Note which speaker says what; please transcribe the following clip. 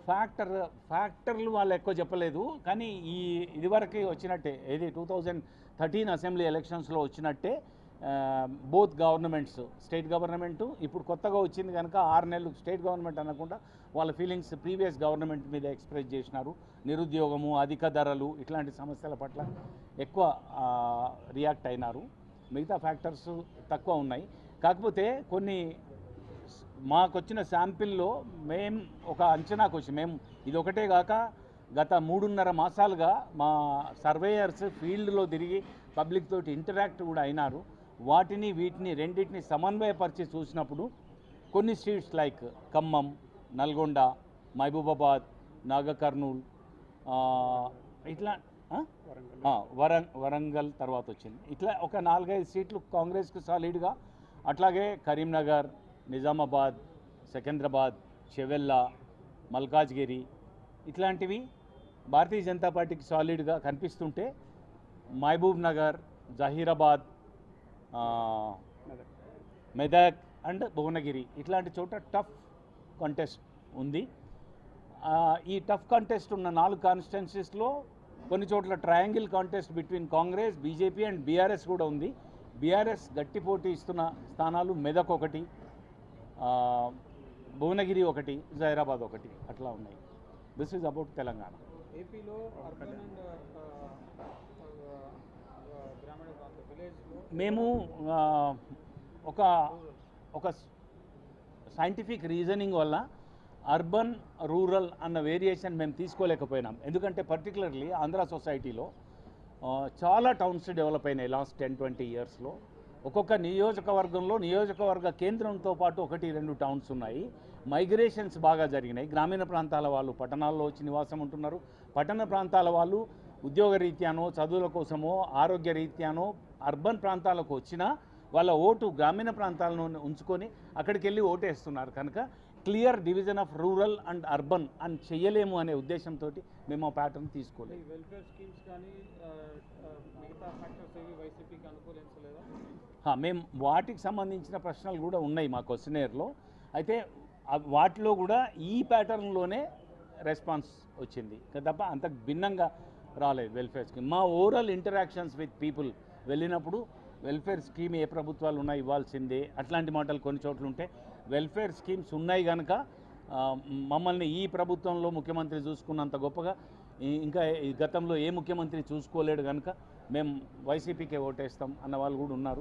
Speaker 1: ఫ్యాక్టర్లు వాళ్ళు ఎక్కువ చెప్పలేదు, కానీ ఇదివరకు వచ్చినట్టే, ఏది 2013 అసెంబ్లీ ఎలక్షన్స్లో వచ్చినట్టే బోత్ గవర్నమెంట్స్, స్టేట్ గవర్నమెంటు ఇప్పుడు కొత్తగా వచ్చింది కనుక 6 నెలలు స్టేట్ గవర్నమెంట్ అనకుండా వాళ్ళ ఫీలింగ్స్ ప్రీవియస్ గవర్నమెంట్ మీద ఎక్స్ప్రెస్ చేసినారు. నిరుద్యోగము, అధిక ధరలు, ఇట్లాంటి సమస్యల పట్ల ఎక్కువ రియాక్ట్ అయినారు. మిగతా ఫ్యాక్టర్స్ తక్కువ ఉన్నాయి. కాకపోతే కొన్ని మాకు వచ్చిన శాంపిల్లో మేము ఒక అంచనాకు వచ్చి ఇది ఒకటే కాక గత 3.5 మాసాలుగా మా సర్వేయర్స్ ఫీల్డ్లో తిరిగి పబ్లిక్ తోటి ఇంటరాక్ట్ కూడా అయినారు. వీటిని రెండింటిని సమన్వయపరిచి చూసినప్పుడు కొన్ని స్ట్రీట్స్ లైక్ ఖమ్మం, నల్గొండ, మహబూబాబాద్, నాగర్ కర్నూల్, ఇట్లా వరంగల్ తర్వాత వచ్చింది. ఇట్లా ఒక 4-5 సీట్లు కాంగ్రెస్కు సాలిడ్గా, అట్లాగే కరీంనగర్, నిజామాబాద్, సికింద్రాబాద్, చెవెల్లా, మల్కాజ్గిరి ఇట్లాంటివి భారతీయ జనతా పార్టీకి సాలిడ్గా కనిపిస్తుంటే, మహబూబ్ నగర్, జహీరాబాద్, మెదక్ అండ్ భువనగిరి ఇట్లాంటి చోట టఫ్ కంటెస్ట్ ఉంది. ఈ టఫ్ కంటెస్ట్ ఉన్న 4 కాన్స్టిట్యున్సీస్లో కొన్ని చోట్ల triangle contest between Congress, BJP and BRS కూడా ఉంది. బీఆర్ఎస్ గట్టి పోటీ ఇస్తున్న స్థానాలు మెదక్ ఒకటి, భువనగిరి ఒకటి, జహీరాబాద్ ఒకటి, అట్లా ఉన్నాయి. This is about Telangana.
Speaker 2: ఏపీలో అర్బన్ అండ్ గ్రామీణ ప్రాంత విలేజ్లో
Speaker 1: మేము ఒక సైంటిఫిక్ రీజనింగ్ వల్ల అర్బన్ రూరల్ అన్న వేరియేషన్ మేము తీసుకోలేకపోయినాం. ఎందుకంటే పర్టికులర్లీ ఆంధ్ర సొసైటీలో చాలా టౌన్స్ డెవలప్ అయినాయి లాస్ట్ 10-20 ఇయర్స్లో. ఒక్కొక్క నియోజకవర్గంలో నియోజకవర్గ కేంద్రంతో పాటు 1-2 టౌన్స్ ఉన్నాయి. మైగ్రేషన్స్ బాగా జరిగినాయి. గ్రామీణ ప్రాంతాల వాళ్ళు పట్టణాల్లో వచ్చి నివాసం ఉంటున్నారు. పట్టణ ప్రాంతాల వాళ్ళు ఉద్యోగ రీత్యానో, చదువుల కోసమో, ఆరోగ్య రీత్యానో అర్బన్ ప్రాంతాలకు వచ్చినా వాళ్ళ ఓటు గ్రామీణ ప్రాంతాలను ఉంచుకొని అక్కడికి వెళ్ళి ఓటేస్తున్నారు. కనుక clear division of rural and urban అని చెయ్యలేము అనే ఉద్దేశంతో మేము ఆ ప్యాటర్న్ తీసుకోలేదు.
Speaker 2: వెల్ఫేర్ స్కీమ్స్ కానీ మిగతా ఫ్యాక్టర్స్ ఏవి వైసీపీకి అనుకూలించలేదా?
Speaker 1: మేము వాటికి సంబంధించిన ప్రశ్నలు కూడా ఉన్నాయి మా క్వశ్చనేర్లో. అయితే వాటిలో కూడా ఈ ప్యాటర్న్లోనే రెస్పాన్స్ వచ్చింది తప్ప అంత భిన్నంగా రాలేదు వెల్ఫేర్ స్కీమ్. మా ఓవరాల్ ఇంటరాక్షన్స్ విత్ పీపుల్ వెళ్ళినప్పుడు వెల్ఫేర్ స్కీమ్ ఏ ప్రభుత్వాలు ఉన్నాయి ఇవ్వాల్సిందే అట్లాంటి మాటలు కొన్ని చోట్ల ఉంటే, వెల్ఫేర్ స్కీమ్స్ ఉన్నాయి కనుక మమ్మల్ని ఈ ప్రభుత్వంలో ముఖ్యమంత్రి చూసుకున్నంత గొప్పగా ఇంకా గతంలో ఏ ముఖ్యమంత్రి చూసుకోలేడు కనుక మేము వైసీపీకే ఓటేస్తాం అన్న వాళ్ళు కూడా ఉన్నారు.